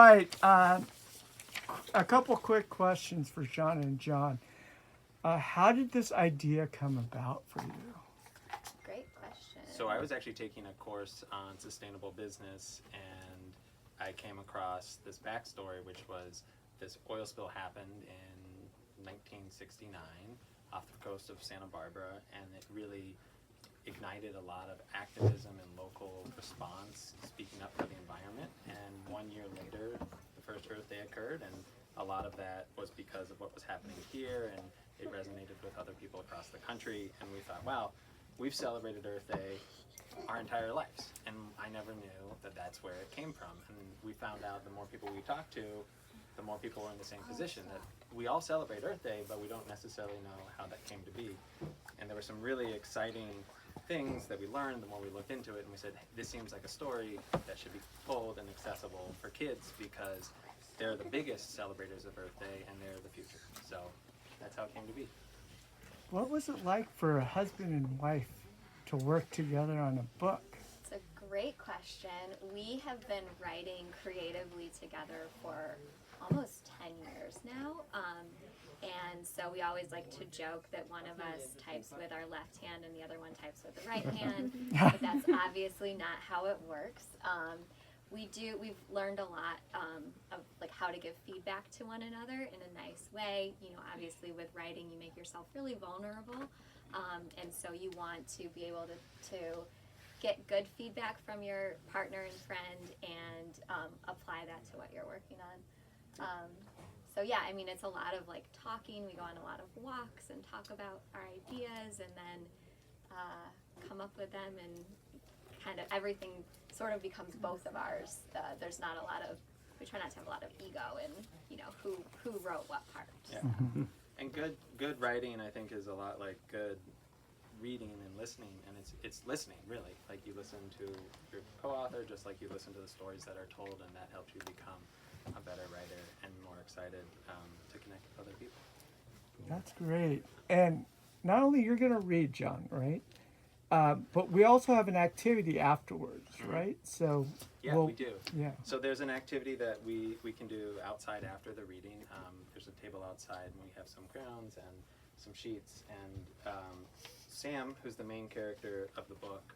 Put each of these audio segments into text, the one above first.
right. A couple quick questions for Shaunna and John. How did this idea come about for you? Great question. So I was actually taking a course on sustainable business, and I came across this backstory, which was this oil spill happened in 1969 off the coast of Santa Barbara, and it really ignited a lot of activism and local response, speaking up for the environment. And 1 year later, the first Earth Day occurred, and a lot of that was because of what was happening here, and it resonated with other people across the country. And we thought, wow, we've celebrated Earth Day our entire lives, and I never knew that that's where it came from. And we found out the more people we talked to, the more people were in the same position, that we all celebrate Earth Day, but we don't necessarily know how that came to be. And there were some really exciting things that we learned the more we looked into it, and we said, this seems like a story that should be told and accessible for kids, because they're the biggest celebrators of Earth Day and they're the future. So that's how it came to be. What was it like for a husband and wife to work together on a book? It's a great question. We have been writing creatively together for almost 10 years now. And so we always like to joke that one of us types with our left hand and the other one types with the right hand, but that's obviously not how it works. We've learned a lot of like how to give feedback to one another in a nice way. You know, obviously with writing you make yourself really vulnerable, and so you want to be able to get good feedback from your partner and friend and apply that to what you're working on. So yeah, I mean, it's a lot of like talking. We go on a lot of walks and talk about our ideas, and then come up with them, and kind of everything sort of becomes both of ours. There's not a lot of, we try not to have a lot of ego in, you know, who wrote what part. Yeah. And good writing, I think, is a lot like good reading and listening, and it's listening, really. Like, you listen to your co-author just like you listen to the stories that are told, and that helps you become a better writer and more excited to connect with other people. That's great. And not only you're going to read, John, right? But we also have an activity afterwards, right? So yeah, we do. Yeah. So there's an activity that we can do outside after the reading. There's a table outside, and we have some crayons and some sheets. And Sam, who's the main character of the book,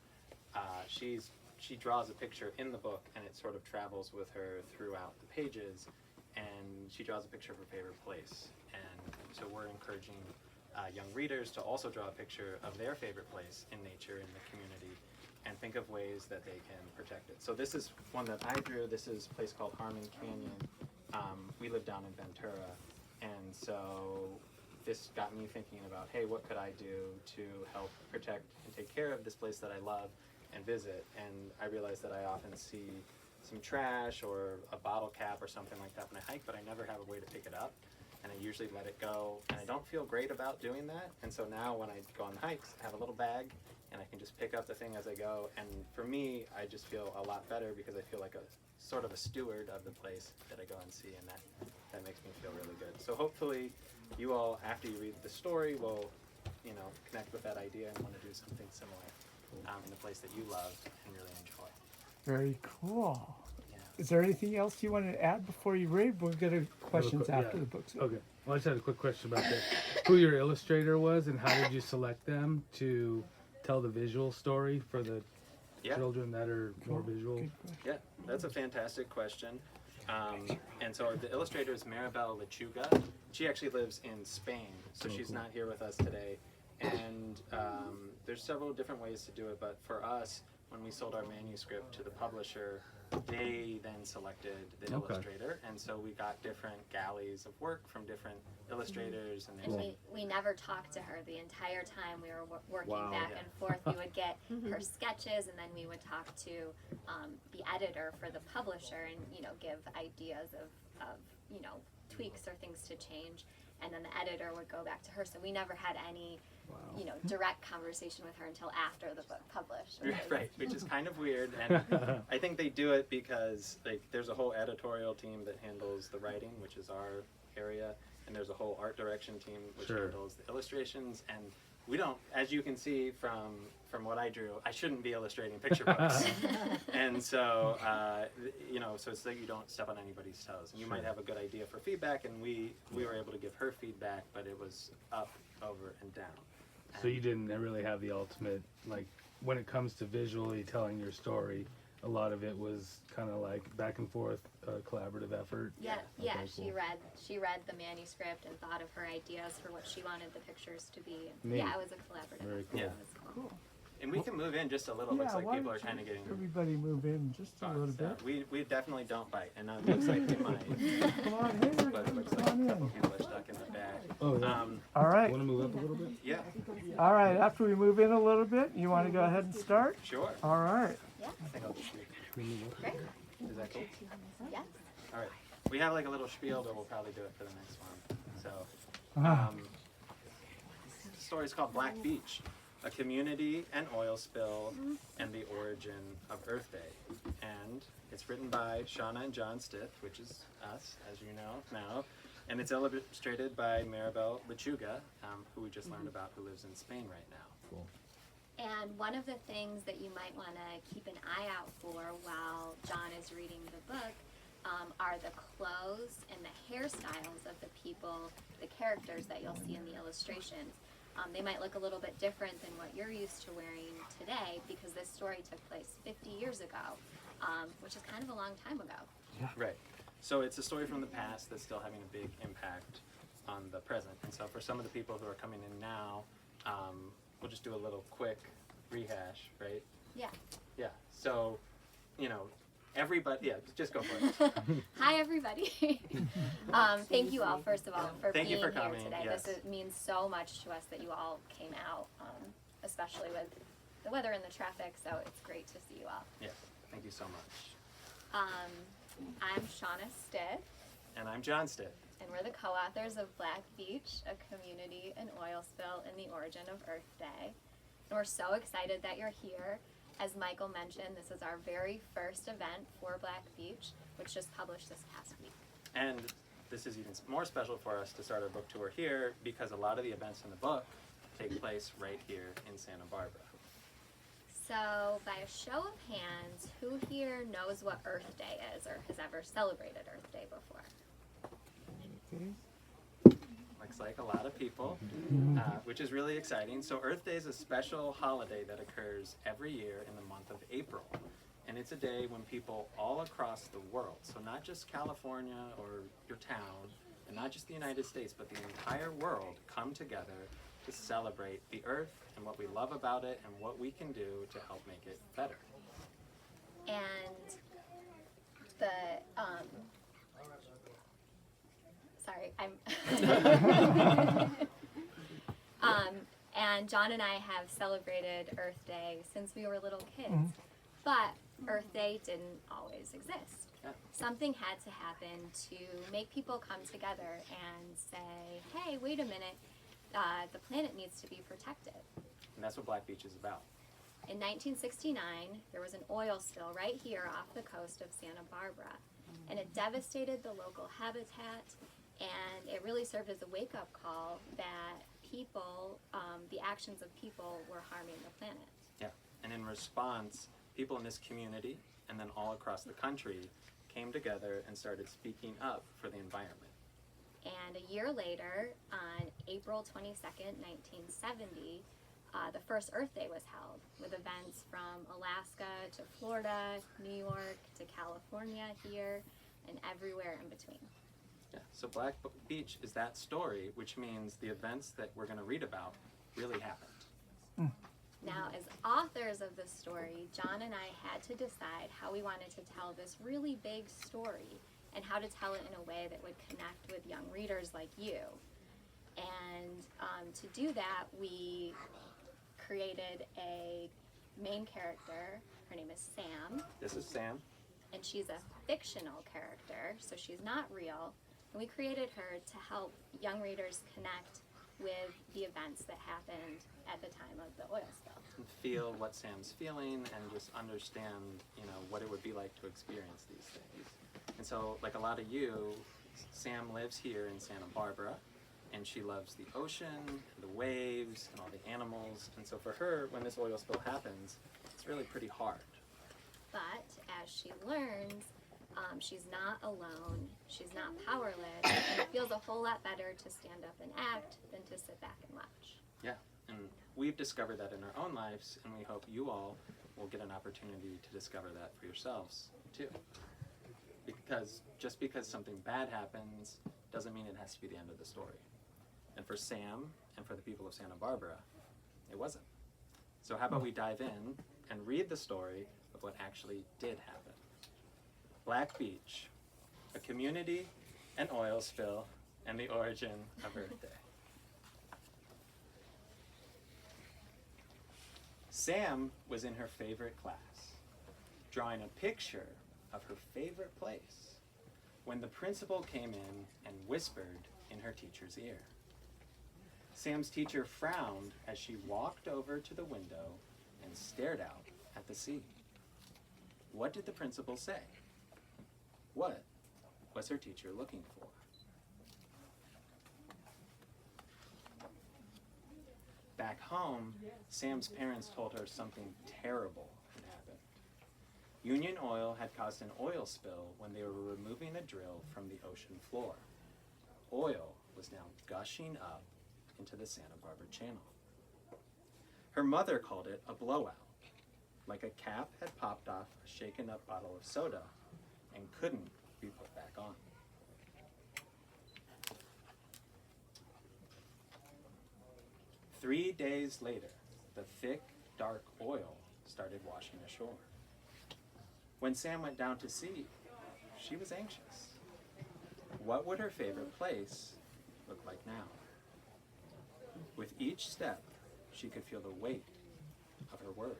she draws a picture in the book, and it sort of travels with her throughout the pages. And she draws a picture of her favorite place. And so we're encouraging young readers to also draw a picture of their favorite place in nature, in the community, and think of ways that they can protect it. So this is one that I drew. This is a place called Harmon Canyon. We live down in Ventura, and so this got me thinking about, hey, what could I do to help protect and take care of this place that I love and visit? And I realized that I often see some trash or a bottle cap or something like that when I hike, but I never have a way to pick it up. And I usually let it go, and I don't feel great about doing that. And so now when I go on hikes, I have a little bag, and I can just pick up the thing as I go. And for me, I just feel a lot better, because I feel like a sort of a steward of the place that I go and see, and that makes me feel really good. So hopefully you all, after you read the story, will, you know, connect with that idea and want to do something similar in a place that you love and really enjoy. Very cool. Yeah. Is there anything else you want to add before you read? We'll get to questions after the book's over. Okay. Well, I just had a quick question about that. Who your illustrator was, and how did you select them to tell the visual story for the children that are more visual? Yeah, that's a fantastic question. And so the illustrator is Maribel Lechuga. She actually lives in Spain, so she's not here with us today. And there's several different ways to do it, but for us, when we sold our manuscript to the publisher, they then selected the illustrator, and so we got different galleys of work from different illustrators. And we never talked to her the entire time we were working back and forth. We would get her sketches, and then we would talk to the editor for the publisher, and you know, give ideas of you know, tweaks or things to change. And then the editor would go back to her. So we never had any, you know, direct conversation with her until after the book published. Right, which is kind of weird. And I think they do it because there's a whole editorial team that handles the writing, which is our area, and there's a whole art direction team which handles the illustrations. And we don't, as you can see from what I drew, I shouldn't be illustrating picture books. And so, you know, so it's that you don't step on anybody's toes. And you might have a good idea for feedback, and we were able to give her feedback, but it was up, over, and down. So you didn't really have the ultimate, like, when it comes to visually telling your story, a lot of it was kind of like back and forth, collaborative effort. Yeah, Okay, she cool. read the manuscript and thought of her ideas for what she wanted the pictures to be. Neat. Yeah, it was a collaborative. Very cool. Yeah. It was cool. Cool. And we can move in just a little. Looks like why people are don't kind of getting. everybody move in just a little So bit. we definitely don't bite, and it looks like they might. Come on in. But it looks like Come a on couple in. people are stuck in the back. Oh, yeah. All right. Want to move up a little bit? Yeah, All right. After we move in a little bit, you want to go ahead and start? sure. All right. I think I'll just Great. is that cool? Yes. All right. We have like a little spiel, but we'll probably do it for the next one. So, Ah. the story's called Black Beach, a community, an oil spill, and the origin of Earth Day. And it's written by Shaunna and John Stith, which is us, as you know now. And it's illustrated by Maribel Lechuga, who we just learned about, who lives in Spain right now. Cool. And one of the things that you might want to keep an eye out for while John is reading the book are the clothes and the hairstyles of the people, the characters that you'll see in the illustrations. They might look a little bit different than what you're used to wearing today because this story took place 50 years ago, which is kind of a long time ago. Right. So it's a story from the past that's still having a big impact on the present. And so for some of the people who are coming in now, we'll just do a little quick rehash, right? Yeah. Yeah. So, you know, everybody, yeah, just go for it. Hi, everybody. Thank you all, first of all, for Thank you being for here coming, today. yes. This means so much to us that you all came out, especially with the weather and the traffic, so it's great to see you all. Yeah. Thank you so much. I'm Shaunna Stith, And I'm John Stith. and we're the co-authors of Black Beach, a community, an oil spill, and the origin of Earth Day. And we're so excited that you're here. As Michael mentioned, this is our very first event for Black Beach, which just published this past week. And this is even more special for us to start our book tour here because a lot of the events in the book take place right here in Santa Barbara. So, by a show of hands, who here knows what Earth Day is or has ever celebrated Earth Day before? Looks like a lot of people, which is really exciting. So Earth Day is a special holiday that occurs every year in the month of April. And it's a day when people all across the world, so not just California or your town, and not just the United States, but the entire world come together to celebrate the Earth and what we love about it and what we can do to help make it better. And the, sorry, and John and I have celebrated Earth Day since we were little kids. But Earth Day didn't always exist. Yeah. Something had to happen to make people come together and say, hey, wait a minute, the planet needs to be protected. And that's what Black Beach is about. In 1969, there was an oil spill right here off the coast of Santa Barbara, and it devastated the local habitat, and it really served as a wake-up call that people, the actions of people were harming the planet. Yeah. And in response, people in this community and then all across the country came together and started speaking up for the environment. And a year later, on April 22nd, 1970, the first Earth Day was held, with events from Alaska to Florida, New York to California here, and everywhere in between. Yeah. So Black Beach is that story, which means the events that we're going to read about really happened. Now, as authors of the story, John and I had to decide how we wanted to tell this really big story and how to tell it in a way that would connect with young readers like you. And to do that, we created a main character. Her name is Sam, This is Sam. and she's a fictional character, so she's not real. And we created her to help young readers connect with the events that happened at the time of the oil spill. And feel what Sam's feeling and just understand, you know, what it would be like to experience these things. And so, like a lot of you, Sam lives here in Santa Barbara, and she loves the ocean, the waves, and all the animals. And so for her, when this oil spill happens, it's really pretty hard. But as she learns, she's not alone, she's not powerless, and it feels a whole lot better to stand up and act than to sit back and watch. Yeah, and we've discovered that in our own lives, and we hope you all will get an opportunity to discover that for yourselves too. Because just because something bad happens doesn't mean it has to be the end of the story. And for Sam and for the people of Santa Barbara, it wasn't. So how about we dive in and read the story of what actually did happen. Black Beach, a community, an oil spill, and the origin of Earth Day. Sam was in her favorite class, drawing a picture of her favorite place, when the principal came in and whispered in her teacher's ear. Sam's teacher frowned as she walked over to the window and stared out at the sea. What did the principal say? What was her teacher looking for? Back home, Sam's parents told her something terrible had happened. Union Oil had caused an oil spill when they were removing a drill from the ocean floor. Oil was now gushing up into the Santa Barbara Channel. Her mother called it a blowout, like a cap had popped off a shaken up bottle of soda and couldn't be put back on. Three days later, the thick, dark oil started washing ashore. When Sam went down to see, she was anxious. What would her favorite place look like now? With each step, she could feel the weight of her worry.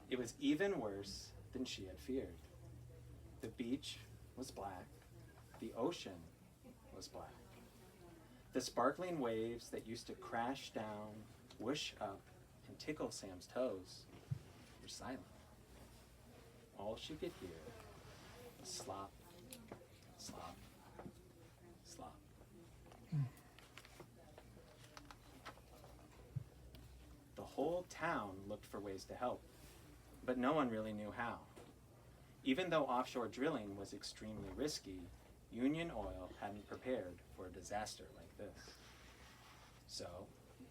It was even worse than she had feared. The beach was black. The ocean was black. The sparkling waves that used to crash down, whoosh up, and tickle Sam's toes were silent. All she could hear was slop, slop, slop. The whole town looked for ways to help, but no one really knew how. Even though offshore drilling was extremely risky, Union Oil hadn't prepared for a disaster like this. So,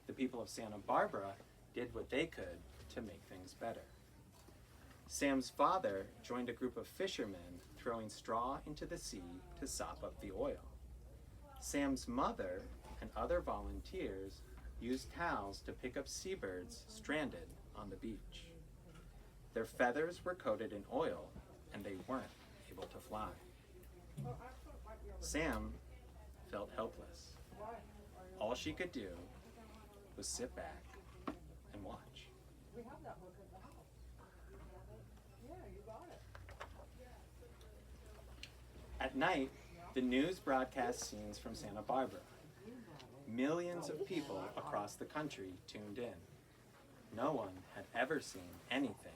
the people of Santa Barbara did what they could to make things better. Sam's father joined a group of fishermen throwing straw into the sea to sop up the oil. Sam's mother and other volunteers used towels to pick up seabirds stranded on the beach. Their feathers were coated in oil, and they weren't able to fly. Sam felt helpless. All she could do was sit back and watch. At night, the news broadcast scenes from Santa Barbara. Millions of people across the country tuned in. No one had ever seen anything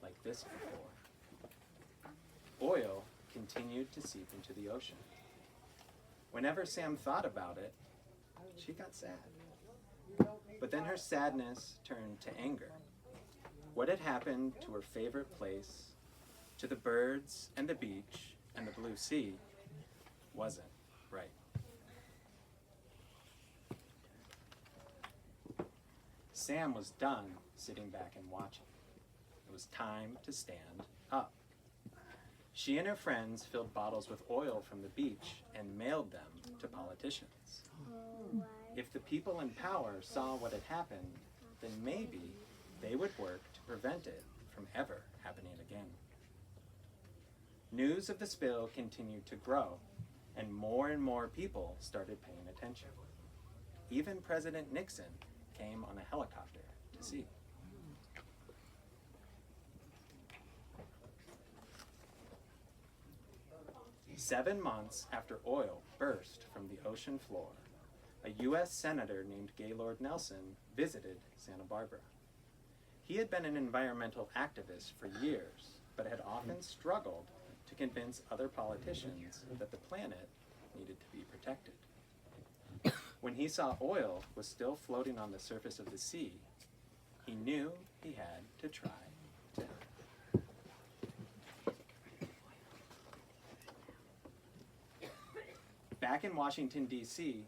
like this before. Oil continued to seep into the ocean. Whenever Sam thought about it, she got sad. But then her sadness turned to anger. What had happened to her favorite place, to the birds and the beach and the blue sea, wasn't right. Sam was done sitting back and watching. It was time to stand up. She and her friends filled bottles with oil from the beach and mailed them to politicians. If the people in power saw what had happened, then maybe they would work to prevent it from ever happening again. News of the spill continued to grow, and more people started paying attention. Even President Nixon came on a helicopter to see. Seven months after oil burst from the ocean floor, a U.S. Senator named Gaylord Nelson visited Santa Barbara. He had been an environmental activist for years, but had often struggled to convince other politicians that the planet needed to be protected. When he saw oil was still floating on the surface of the sea, he knew he had to try to help. Back in Washington, D.C.,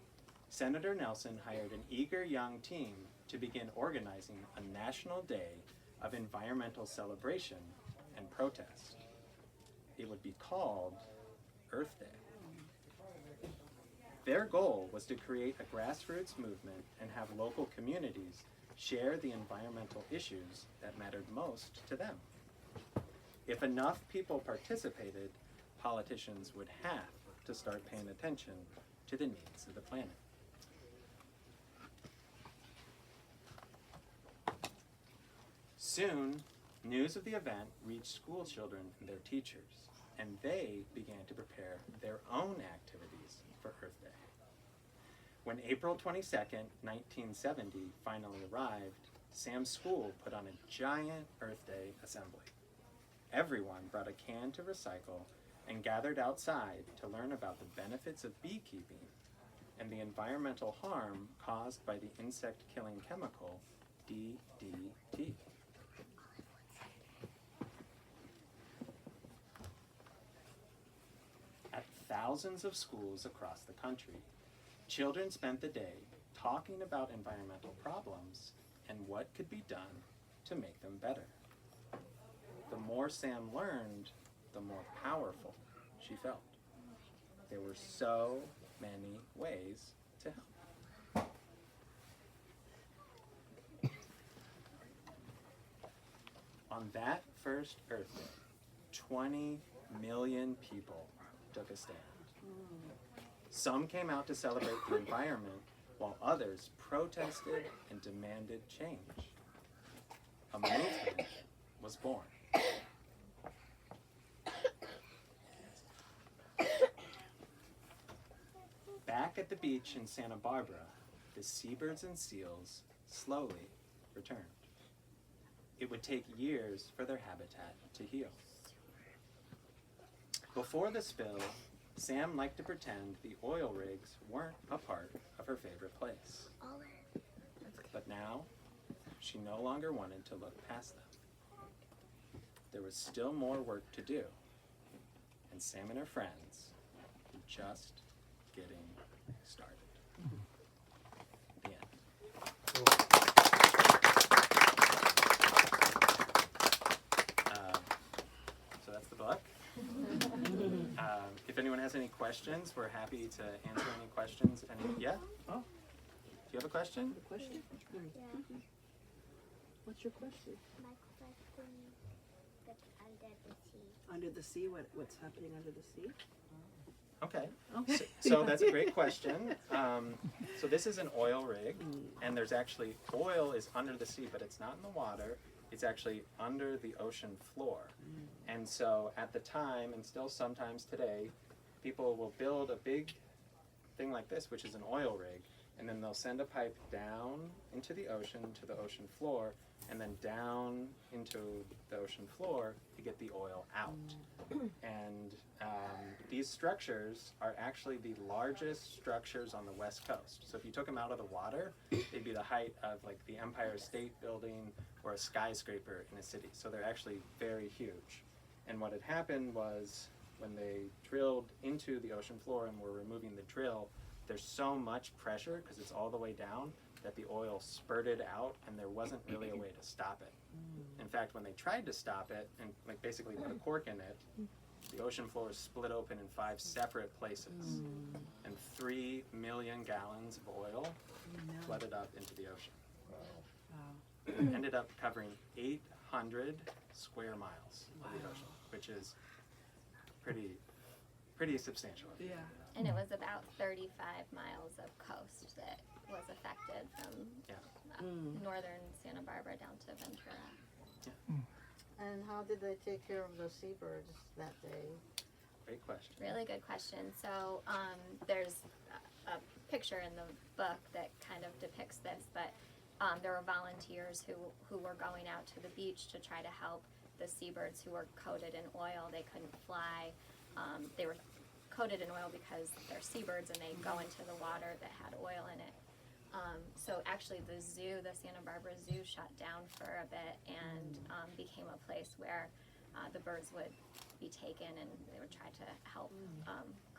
Senator Nelson hired an eager young team to begin organizing a national day of environmental celebration and protest. It would be called Earth Day. Their goal was to create a grassroots movement and have local communities share the environmental issues that mattered most to them. If enough people participated, politicians would have to start paying attention to the needs of the planet. Soon, news of the event reached school children and their teachers, and they began to prepare their own activities for Earth Day. When April 22nd, 1970 finally arrived, Sam's school put on a giant Earth Day assembly. Everyone brought a can to recycle and gathered outside to learn about the benefits of beekeeping and the environmental harm caused by the insect-killing chemical DDT. At thousands of schools across the country, children spent the day talking about environmental problems and what could be done to make them better. The more Sam learned, the more powerful she felt. There were so many ways to help. On that first Earth Day, 20 million people took a stand. Some came out to celebrate the environment, while others protested and demanded change. A movement was born. Back at the beach in Santa Barbara, the seabirds and seals slowly returned. It would take years for their habitat to heal. Before the spill, Sam liked to pretend the oil rigs weren't a part of her favorite place. But now, she no longer wanted to look past them. There was still more work to do, and Sam and her friends were just getting started. The end. So that's the book. If anyone has any questions, we're happy to answer any questions. Yeah? Oh. Do you have a question? Question? Yeah. What's your question? My question that's under the sea. Under the sea? What's happening under the sea? Okay. Okay. So that's a great question. So this is an oil rig, and there's actually, oil is under the sea, but it's not in the water. It's actually under the ocean floor. And so at the time, and still sometimes today, people will build a big thing like this, which is an oil rig, and then they'll send a pipe down into the ocean to the ocean floor, and then down into the ocean floor to get the oil out. And these structures are actually the largest structures on the West Coast. So if you took them out of the water, they'd be the height of like the Empire State Building or a skyscraper in a city. So they're actually very huge. And what had happened was when they drilled into the ocean floor and were removing the drill, there's so much pressure because it's all the way down that the oil spurted out and there wasn't really a way to stop it. In fact, when they tried to stop it and like basically put a cork in it, the ocean floor was split open in 5 separate places, and 3 million gallons of oil flooded up into the ocean. It ended up covering 800 square miles of the ocean, which is pretty substantial. Yeah. And it was about 35 miles of coast that was affected from northern Santa Barbara down to Ventura. And how did they take care of the seabirds that day? Great question. Really good question. So there's a picture in the book that kind of depicts this, but there were volunteers who were going out to the beach to try to help the seabirds who were coated in oil. They couldn't fly. They were coated in oil because they're seabirds and they go into the water that had oil in it. So actually the zoo, the Santa Barbara Zoo, shut down for a bit and became a place where the birds would be taken and they would try to help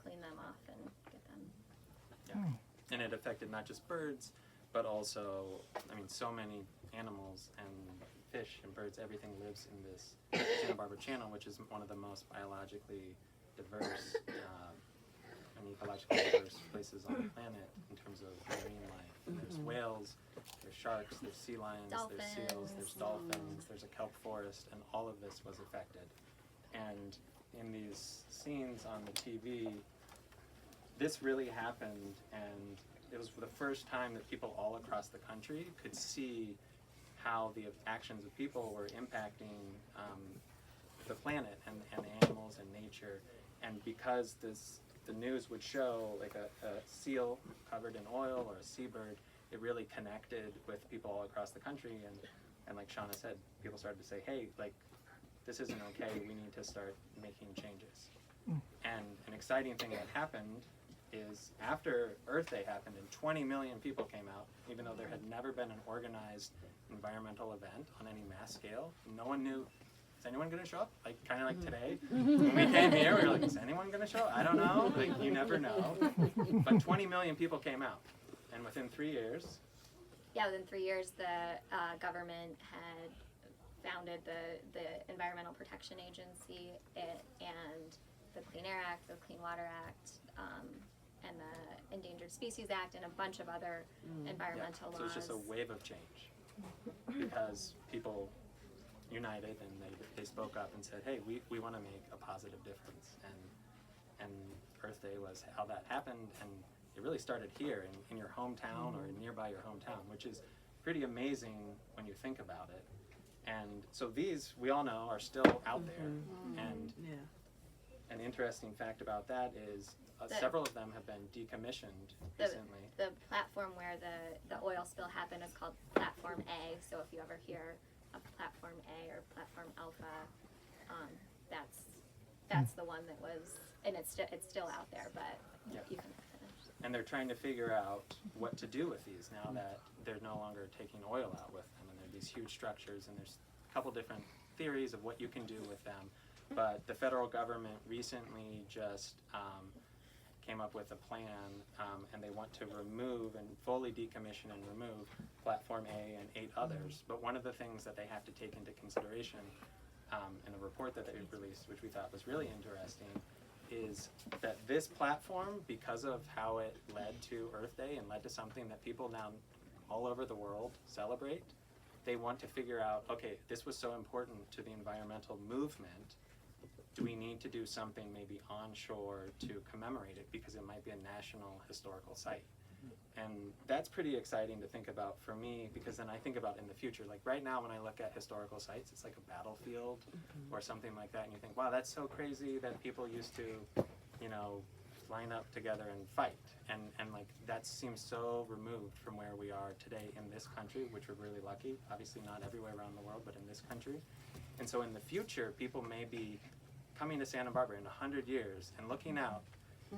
clean them off and get them. Yeah. And it affected not just birds, but also, I mean, so many animals and fish and birds, everything lives in this Santa Barbara Channel, which is one of the most biologically diverse and ecologically diverse places on the planet in terms of marine life. And there's whales, there's sharks, there's sea lions, there's seals, there's dolphins, there's a kelp forest, and all of this was affected. And in these scenes on the TV, this really happened, and it was the first time that people all across the country could see how the actions of people were impacting the planet and animals and nature. And because the news would show like a seal covered in oil or a seabird, it really connected with people all across the country. And like Shaunna said, people started to say, hey, like, this isn't okay, we need to start making changes. And an exciting thing that happened is after Earth Day happened and 20 million people came out, even though there had never been an organized environmental event on any mass scale, no one knew, is anyone going to show up? Like, kind of like today, when we came here, we were like, is anyone going to show up? I don't know, like, you never know. But 20 million people came out, and within 3 years, Within 3 years, the government had founded the Environmental Protection Agency and the Clean Air Act, the Clean Water Act, and the Endangered Species Act, and a bunch of other environmental laws. So it's just a wave of change because people united and they spoke up and said, hey, we want to make a positive difference. And Earth Day was how that happened, and it really started here in your hometown or nearby your hometown, which is pretty amazing when you think about it. And so these, we all know, are still out there. And an interesting fact about that is several of them have been decommissioned recently. The platform where the oil spill happened is called Platform A. So if you ever hear of Platform A or Platform Alpha, that's the one that was, and it's still out there, but you can finish. And they're trying to figure out what to do with these now that they're no longer taking oil out with them, and they're these huge structures, and there's a couple different theories of what you can do with them. But the federal government recently just came up with a plan, and they want to remove and fully decommission and remove Platform A and 8 others. But one of the things that they have to take into consideration in a report that they've released, which we thought was really interesting, is that this platform, because of how it led to Earth Day and led to something that people now all over the world celebrate, they want to figure out, okay, this was so important to the environmental movement, do we need to do something maybe onshore to commemorate it because it might be a national historical site? And that's pretty exciting to think about for me, because then I think about in the future, like right now when I look at historical sites, it's like a battlefield or something like that, and you think, wow, that's so crazy that people used to, you know, line up together and fight. And like that seems so removed from where we are today in this country, which we're really lucky, obviously not everywhere around the world, but in this country. And so in the future, people may be coming to Santa Barbara in 100 years and looking out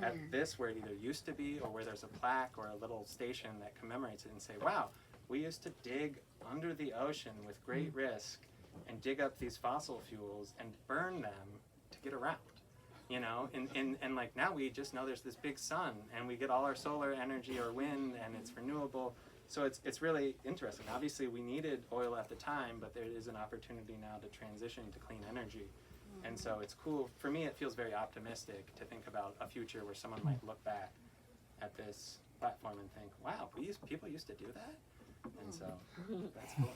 at this where it either used to be or where there's a plaque or a little station that commemorates it and say, wow, we used to dig under the ocean with great risk and dig up these fossil fuels and burn them to get around, you know, and like now we just know there's this big sun and we get all our solar energy or wind and it's renewable. So it's really interesting. Obviously we needed oil at the time, but there is an opportunity now to transition to clean energy. And so it's cool. For me, it feels very optimistic to think about a future where someone might look back at this platform and think, wow, people used to do that? And so that's cool.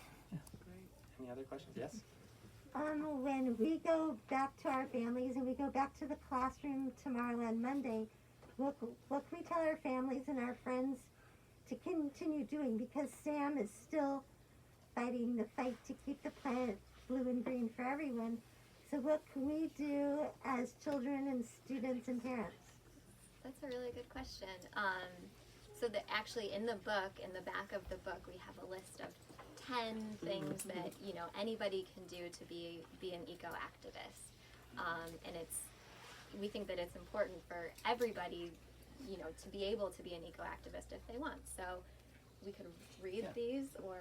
Any other questions? Yes? When we go back to our families and we go back to the classroom tomorrow and Monday, what can we tell our families and our friends to continue doing? Because Sam is still fighting the fight to keep the planet blue and green for everyone. So what can we do as children and students and parents? That's a really good question. So that actually in the book, in the back of the book, we have a list of 10 things that, you know, anybody can do to be an eco-activist. And we think that it's important for everybody, you know, to be able to be an eco-activist if they want. So we could read these, or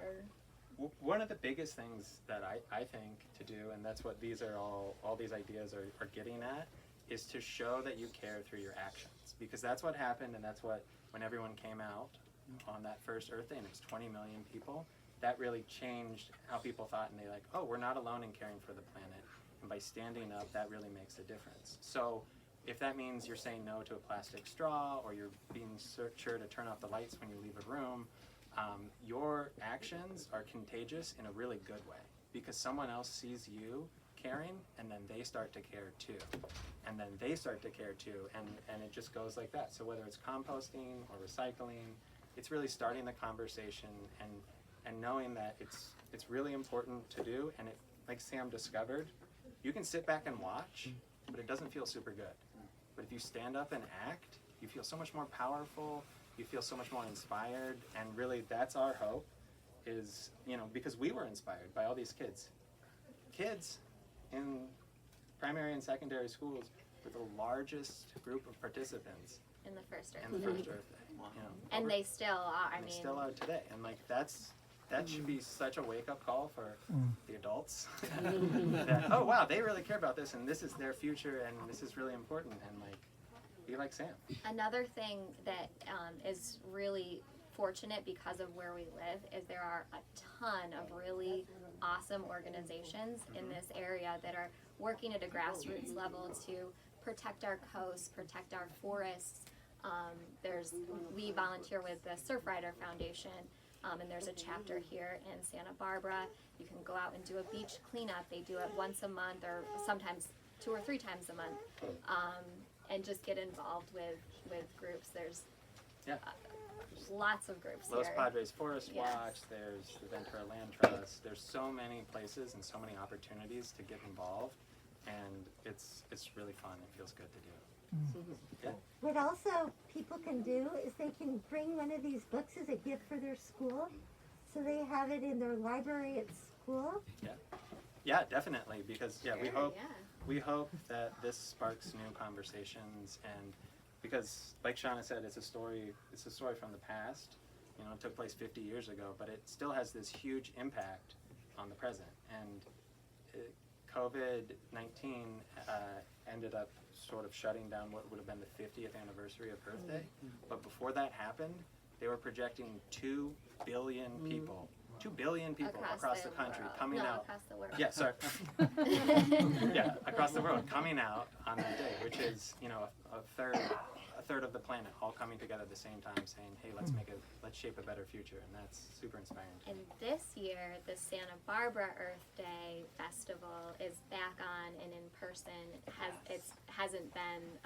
One of the biggest things that I think to do, and that's what these are all these ideas are getting at, is to show that you care through your actions. Because that's what happened, and that's what, when everyone came out on that first Earth Day, and it was 20 million people, that really changed how people thought, and they like, oh, we're not alone in caring for the planet. And by standing up, that really makes a difference. So if that means you're saying no to a plastic straw, or you're being sure to turn off the lights when you leave a room, your actions are contagious in a really good way, because someone else sees you caring, and then they start to care too, and then they start to care too, and it just goes like that. So whether it's composting or recycling, it's really starting the conversation and knowing that it's really important to do. And it, like Sam discovered, you can sit back and watch, but it doesn't feel super good. But if you stand up and act, you feel so much more powerful, you feel so much more inspired, and really that's our hope, is, you know, because we were inspired by all these kids in primary and secondary schools with the largest group of participants in the first Earth in the Day. first Earth Day. You know, And they still are. and they still are today, and like that should be such a wake-up call for the adults. That, oh wow, they really care about this, and this is their future, and this is really important, and like, be like Sam. Another thing that is really fortunate because of where we live is there are a ton of really awesome organizations in this area that are working at a grassroots level to protect our coasts, protect our forests. We volunteer with the Surfrider Foundation, and there's a chapter here in Santa Barbara. You can go out and do a beach cleanup. They do it once a month, or sometimes 2 or 3 times a month, and just get involved with groups. There's lots of groups Los here. Padres Forest Yes. Watch, there's the Ventura Land Trust, there's so many places and so many opportunities to get involved, and it's really fun. It feels good to do. What also people can do is they can bring one of these books as a gift for their school, so they have it in their library at school. Yeah, definitely, because Sure, we hope that this sparks new conversations, and because like Shaunna said, it's a story from the past. You know, it took place 50 years ago, but it still has this huge impact on the present. And COVID-19 ended up sort of shutting down what would have been the 50th anniversary of Earth Day. But before that happened, they were projecting 2 billion people. 2 billion people across the country world. coming No, out. across the world. Yeah, sorry. Yeah, across the world coming out on that day, which is, you know, a third of the planet all coming together at the same time, saying, "Hey, let's shape a better future," and that's super inspiring. And this year, the Santa Barbara Earth Day Festival is back on and in person. It hasn't been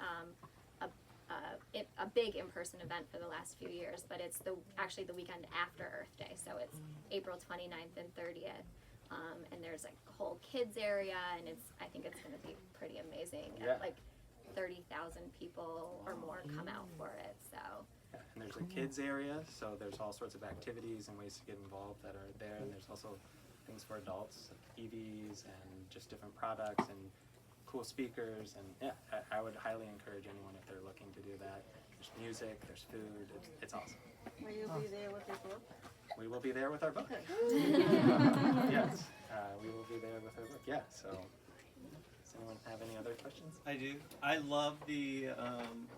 a big in-person event for the last few years, but it's actually the weekend after Earth Day, so it's April 29th and 30th. And there's a whole kids area, and I think it's going to be pretty amazing. Yeah. Like 30,000 people or more come out for it. So Yeah, and there's a kids area, so there's all sorts of activities and ways to get involved that are there, and there's also things for adults, like EVs and just different products and cool speakers, and yeah, I would highly encourage anyone if they're looking to do that. There's music, there's food, it's awesome. Will you be there with your book? We will be there with our book. Yes, we will be there with our book. Yeah, so does anyone have any other questions? I do. I love the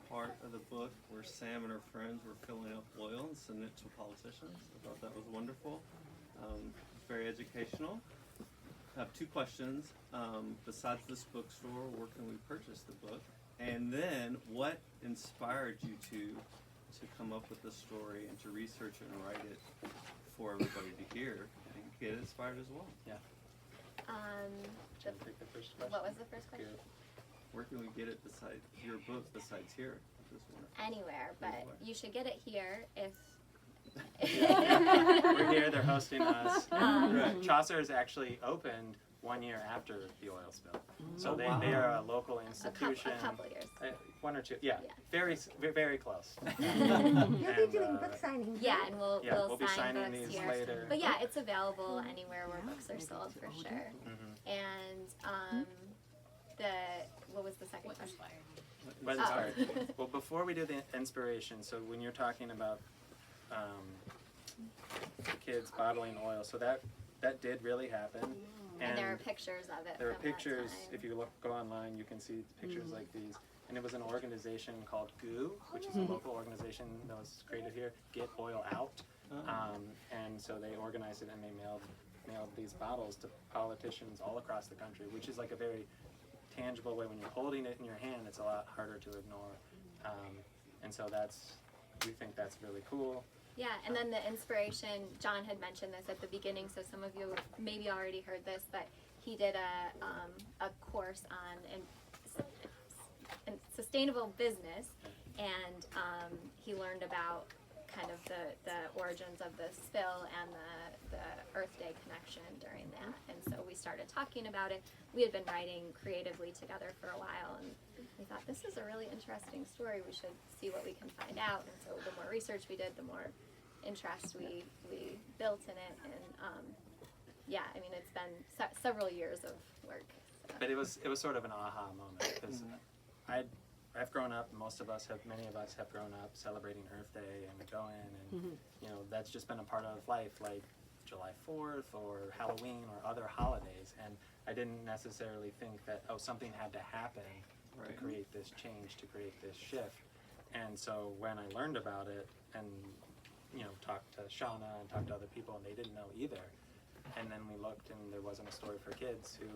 part of the book where Sam and her friends were filling up oil and sending it to politicians. I thought that was wonderful. It's very educational. I have 2 questions. Besides this bookstore, where can we purchase the book? And then, what inspired you to come up with the story and to research it and write it for everybody to hear and get inspired as well? Should I take the first question? what was the first question? Where can we get it besides your book, besides here? This one. Anywhere, but you should get it here if. We're here, they're hosting us. Um, Right. Chaucer's actually opened 1 year after the oil spill. So they are a local institution. A couple years. 1 or 2, Yeah. very close. You'll be doing book signings. Yeah, and we'll be sign signing books these here. later. But yeah, it's available anywhere where books are sold for sure. And what was the second question? What inspired? Well, before we do the inspiration, so when you're talking about the kids bottling oil, so that did really happen. And there are pictures of it. There are from that pictures. time. If you go online, you can see pictures like these. And it was an organization called GOO, which is a local organization that was created here. Get Oil Out. And so they organized it and they mailed these bottles to politicians all across the country, which is like a very tangible way. When you're holding it in your hand, it's a lot harder to ignore. And so we think that's really cool. Yeah, and then the inspiration, John had mentioned this at the beginning, so some of you maybe already heard this, but he did a course on sustainable business, and he learned about kind of the origins of the spill and the Earth Day connection during that. And so we started talking about it. We had been writing creatively together for a while, and we thought, this is a really interesting story. We should see what we can find out. And so the more research we did, the more interest we built in it. And yeah, I mean, it's been several years of work. So. But it was sort of an aha moment, because I've grown up, many of us have grown up celebrating Earth Day and going, and you know, that's just been a part of life, like July 4th or Halloween or other holidays. And I didn't necessarily think that, something had to happen to create this change, to create this shift. And so when I learned about it and, you know, talked to Shaunna and talked to other people, and they didn't know either. And then we looked and there wasn't a story for kids, who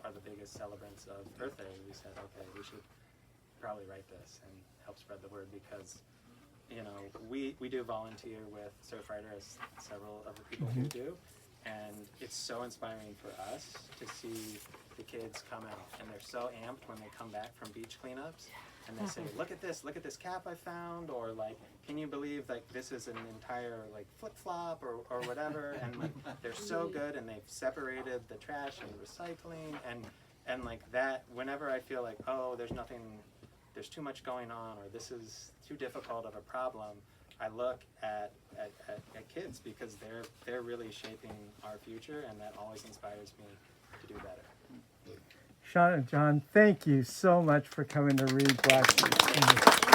are the biggest celebrants of Earth Day. We said, okay, we should probably write this and help spread the word, because, you know, we do volunteer with Surfrider, as several of the people who do, and it's so inspiring for us to see the kids come out, and they're so amped when they come back from beach cleanups, and they say, look at this cap I found, or like, can you believe like this is an entire like flip-flop or whatever, and like they're so good, and they've separated the trash and recycling, and like that, whenever I feel like, there's too much going on, or this is too difficult of a problem, I look at kids, because they're really shaping our future, and that always inspires me to do better. Shaunna, John, thank you so much for coming to read Black Sheep.